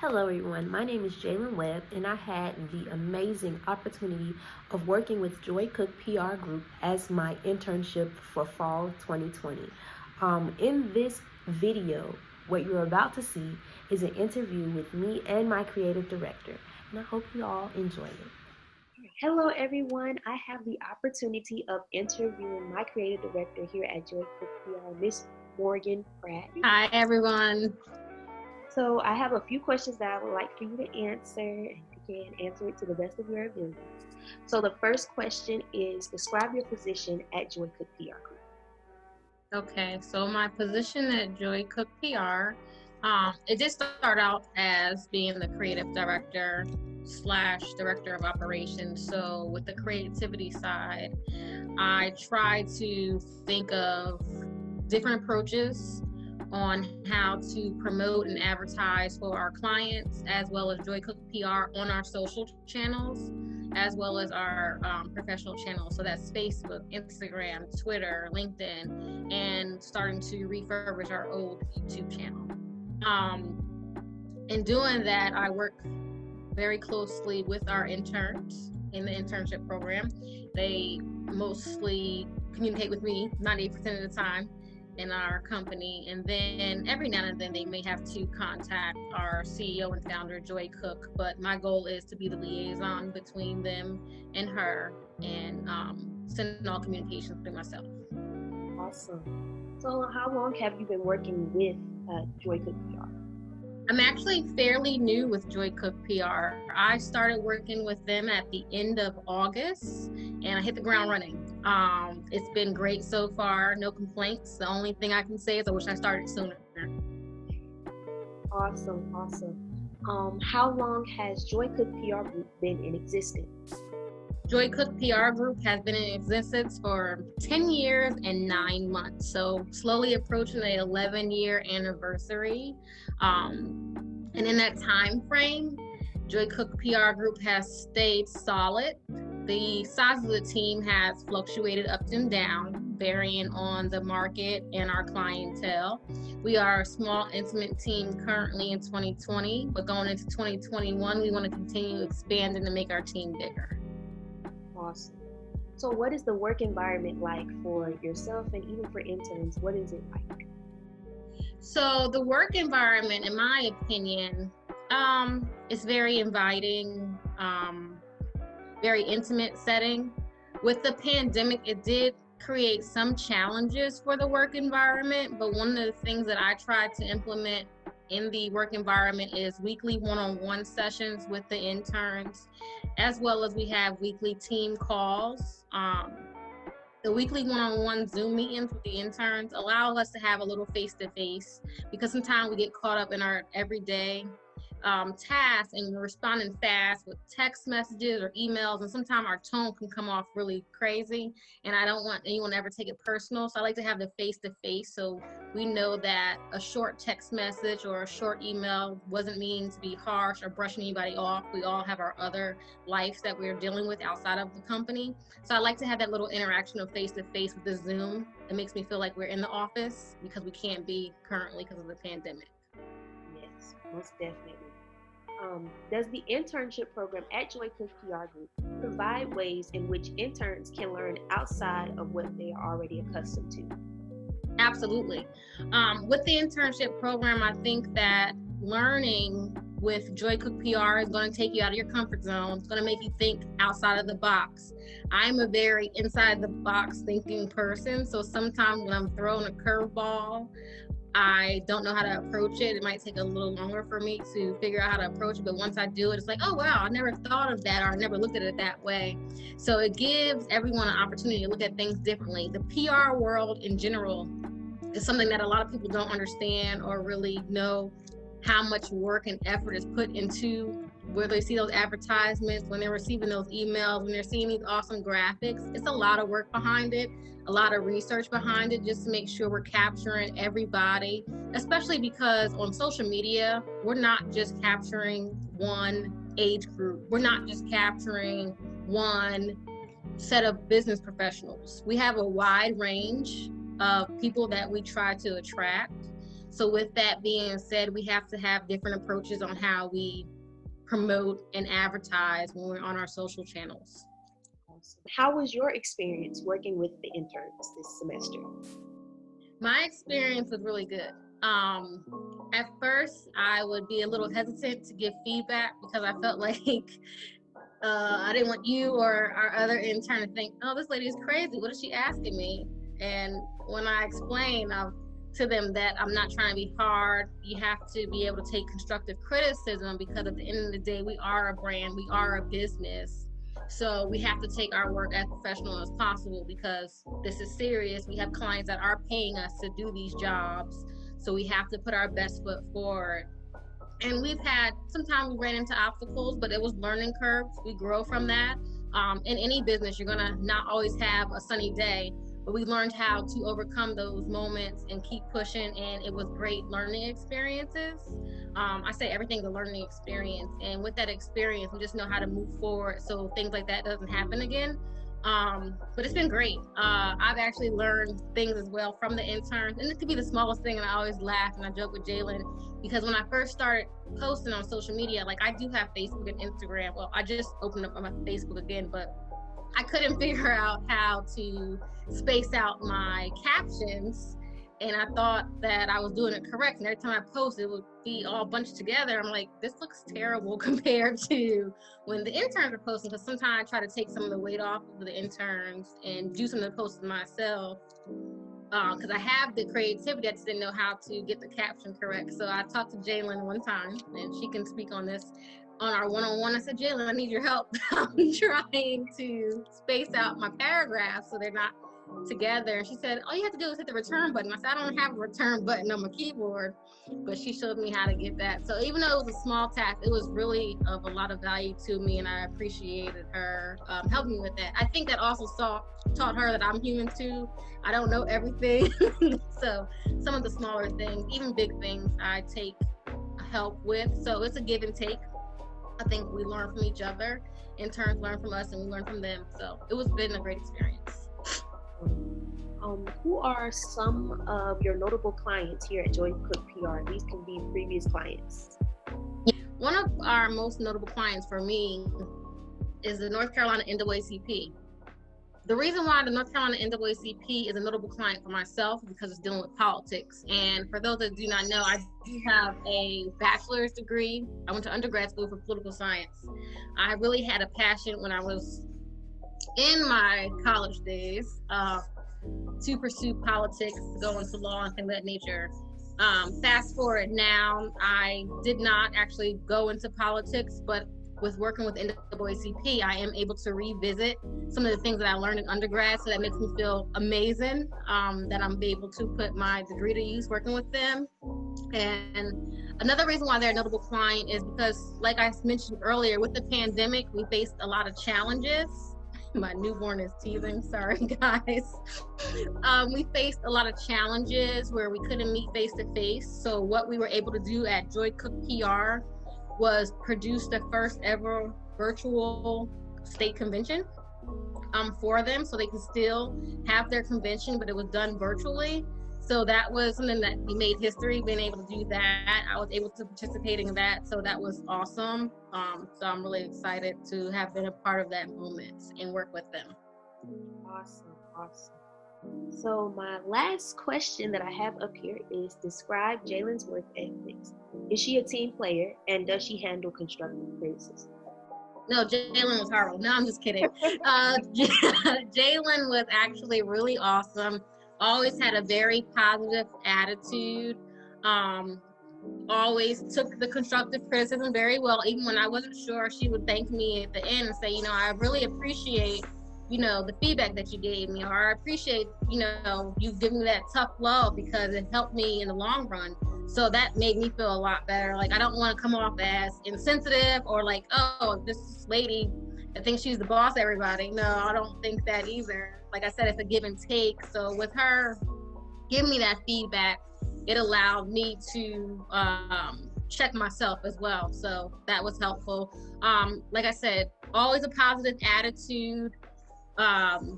Hello, everyone. My name is Jaylen Webb, and I had the amazing opportunity of working with Joy Cook PR Group as my internship for fall 2020. In this video, what you're about to see is an interview with me and my creative director, and I hope you all enjoy it. Hello, everyone. I have the opportunity of interviewing my creative director here at Joy Cook PR, Miss Morgan Pratt. Hi, everyone. So I have a few questions that I would like for you to answer, and you can answer it to the best of your abilities. So the first question is, describe your position at Joy Cook PR Group. Okay, so my position at Joy Cook PR, it did start out as being the creative director / director of operations. So with the creativity side, I try to think of different approaches on how to promote and advertise for our clients, as well as Joy Cook PR on our social channels, as well as our professional channels. So that's Facebook, Instagram, Twitter, LinkedIn, and starting to refurbish our old YouTube channel. In doing that, I work very closely with our interns in the internship program. They mostly communicate with me 98% of the time in our company, and then every now and then they may have to contact our CEO and founder, Joy Cook, but my goal is to be the liaison between them and her, and send all communications through myself. Awesome. So how long have you been working with Joy Cook PR? I'm actually fairly new with Joy Cook PR. I started working with them at the end of August, and I hit the ground running. It's been great so far, no complaints. The only thing I can say is I wish I started sooner. Awesome. How long has Joy Cook PR Group been in existence? Joy Cook PR Group has been in existence for 10 years and 9 months, so slowly approaching the 11-year anniversary. And in that time frame, Joy Cook PR Group has stayed solid. The size of the team has fluctuated up and down, varying on the market and our clientele. We are a small, intimate team currently in 2020, but going into 2021, we want to continue expanding to make our team bigger. Awesome. So what is the work environment like for yourself and even for interns? What is it like? So the work environment, in my opinion, is very inviting, very intimate setting. With the pandemic, it did create some challenges for the work environment, but one of the things that I tried to implement in the work environment is weekly one-on-one sessions with the interns, as well as we have weekly team calls. The weekly one-on-one Zoom meetings with the interns allow us to have a little face-to-face, because sometimes we get caught up in our everyday tasks, and we're responding fast with text messages or emails, and sometimes our tone can come off really crazy, and I don't want anyone to ever take it personal. So I like to have the face-to-face, so we know that a short text message or a short email wasn't meaning to be harsh or brushing anybody off. We all have our other lives that we're dealing with outside of the company. So I like to have that little interaction of face-to-face with the Zoom. It makes me feel like we're in the office, because we can't be currently because of the pandemic. Yes, most definitely. Does the internship program at Joy Cook PR Group provide ways in which interns can learn outside of what they are already accustomed to? Absolutely. With the internship program, I think that learning with Joy Cook PR is going to take you out of your comfort zone. It's going to make you think outside of the box. I'm a very inside the box thinking person, so sometimes when I'm thrown a curveball, I don't know how to approach it. It might take a little longer for me to figure out how to approach it, but once I do it, it's like, oh wow, I never thought of that, or I never looked at it that way. So it gives everyone an opportunity to look at things differently. The PR world in general is something that a lot of people don't understand or really know how much work and effort is put into, where they see those advertisements, when they're receiving those emails, when they're seeing these awesome graphics. It's a lot of work behind it, a lot of research behind it, just to make sure we're capturing everybody, especially because on social media, we're not just capturing one age group. We're not just capturing one set of business professionals. We have a wide range of people that we try to attract. So with that being said, we have to have different approaches on how we promote and advertise when we're on our social channels. How was your experience working with the interns this semester? My experience was really good. At first, I would be a little hesitant to give feedback because I felt like I didn't want you or our other intern to think, oh, this lady is crazy. What is she asking me? And when I explained to them that I'm not trying to be hard, you have to be able to take constructive criticism because at the end of the day, we are a brand, we are a business. So we have to take our work as professional as possible because this is serious. We have clients that are paying us to do these jobs. So we have to put our best foot forward. And sometimes we ran into obstacles, but it was learning curves. We grow from that. In any business, you're gonna not always have a sunny day, but we learned how to overcome those moments and keep pushing, and it was great learning experiences. I say everything's a learning experience, and with that experience, we just know how to move forward so things like that doesn't happen again. But it's been great. I've actually learned things as well from the interns, and it could be the smallest thing, and I always laugh and I joke with Jaylen because when I first started posting on social media, like I do have Facebook and Instagram. Well, I just opened up my Facebook again, but I couldn't figure out how to space out my captions, and I thought that I was doing it correct. And every time I post, it would be all bunched together. I'm like, this looks terrible compared to when the interns are posting. Because sometimes I try to take some of the weight off of the interns and do some of the posts myself. Because I have the creativity, I just didn't know how to get the caption correct. So I talked to Jaylen one time, and she can speak on this. On our one-on-one, I said, Jaylen, I need your help. I'm trying to space out my paragraphs so they're not together. And she said, all you have to do is hit the return button. I said, I don't have a return button on my keyboard, but she showed me how to get that. So even though it was a small task, it was really of a lot of value to me, and I appreciated her helping me with that. I think that also taught her that I'm human too. I don't know everything. So some of the smaller things, even big things, I take help with. So it's a give and take. I think we learn from each other. Interns learn from us and we learn from them. So it was been a great experience. Who are some of your notable clients here at Joy Cook PR? These can be previous clients. One of our most notable clients for me is the North Carolina NAACP. The reason why the North Carolina NAACP is a notable client for myself is because it's dealing with politics. And for those that do not know, I do have a bachelor's degree. I went to undergrad school for political science. I really had a passion when I was in my college days to pursue politics, to go into law and things of that nature. Fast forward now, I did not actually go into politics, but with working with NAACP, I am able to revisit some of the things that I learned in undergrad. So that makes me feel amazing that I'm able to put my degree to use working with them. And another reason why they're a notable client is because, like I mentioned earlier, with the pandemic, we faced a lot of challenges. My newborn is teething, sorry guys. We faced a lot of challenges where we couldn't meet face to face. So what we were able to do at Joy Cook PR was produce the first ever virtual state convention for them, so they can still have their convention, but it was done virtually. So that was something that we made history, being able to do that. I was able to participate in that, so that was awesome. So I'm really excited to have been a part of that moment and work with them. Awesome. So my last question that I have up here is, describe Jaylen's work ethics. Is she a team player, and does she handle constructive criticism? No, Jaylen was horrible. No, I'm just kidding. Jaylen was actually really awesome. Always had a very positive attitude. Always took the constructive criticism very well. Even when I wasn't sure, she would thank me at the end and say, I really appreciate the feedback that you gave me, or I appreciate, you giving me that tough love because it helped me in the long run. So that made me feel a lot better. Like, I don't want to come off as insensitive or like, oh, this lady, I think she's the boss, everybody. No, I don't think that either. Like I said, it's a give and take. So with her giving me that feedback, it allowed me to check myself as well. So that was helpful. Like I said, always a positive attitude. Proactive.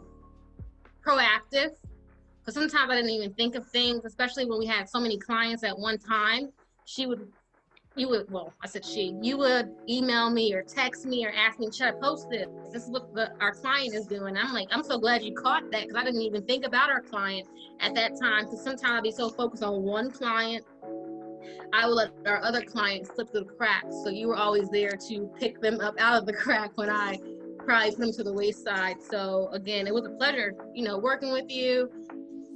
Because sometimes I didn't even think of things, especially when we had so many clients at one time. She would well, I said you would email me or text me or ask me, should I post this? This is what our client is doing. I'm like, I'm so glad you caught that, because I didn't even think about our client at that time, because sometimes I'd be so focused on one client, I would let our other clients slip through the cracks. So you were always there to pick them up out of the crack when I probably put them to the wayside. So again, it was a pleasure, working with you.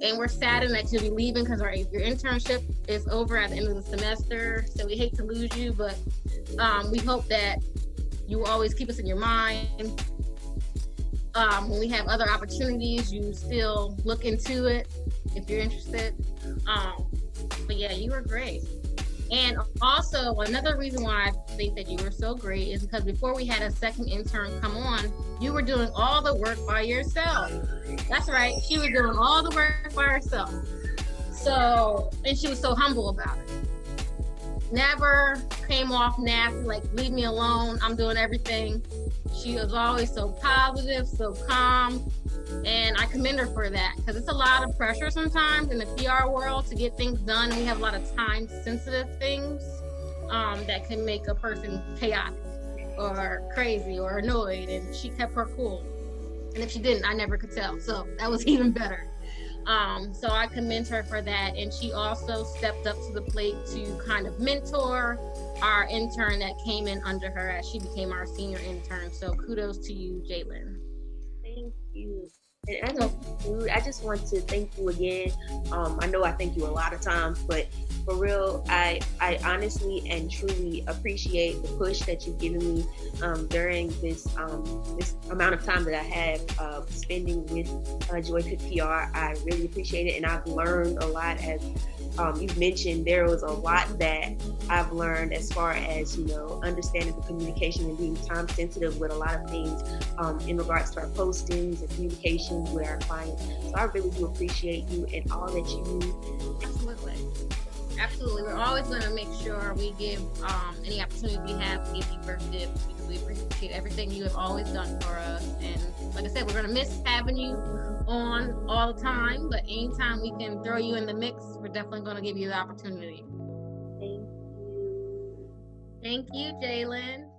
And we're saddened that you'll be leaving because your internship is over at the end of the semester. So we hate to lose you, but we hope that you will always keep us in your mind. When we have other opportunities, you still look into it if you're interested. But yeah, you were great. And also, another reason why I think that you were so great is because before we had a second intern come on, you were doing all the work by yourself. That's right. She was doing all the work by herself. So, and she was so humble about it. Never came off nasty, like, leave me alone, I'm doing everything. She was always so positive, so calm. And I commend her for that, because it's a lot of pressure sometimes in the PR world to get things done. And we have a lot of time sensitive things that can make a person chaotic or crazy or annoyed. And she kept her cool. And if she didn't, I never could tell. So that was even better. So I commend her for that. And she also stepped up to the plate to kind of mentor our intern that came in under her as she became our senior intern. So kudos to you, Jaylen. Thank you. And I just want to thank you again. I know I thank you a lot of times, but for real, I honestly and truly appreciate the push that you've given me during this amount of time that I have spending with Joy Cook PR. I really appreciate it, and I've learned a lot. As you've mentioned, there was a lot that I've learned as far as understanding the communication and being time sensitive with a lot of things in regards to our postings and communication with our clients. So I really do appreciate you and all that you do. Absolutely. We're always going to make sure we give any opportunity we have to give you first dibs, because we appreciate everything you have always done for us. And like I said, we're going to miss having you on all the time, but anytime we can throw you in the mix, we're definitely going to give you the opportunity. Thank you. Thank you, Jaylen.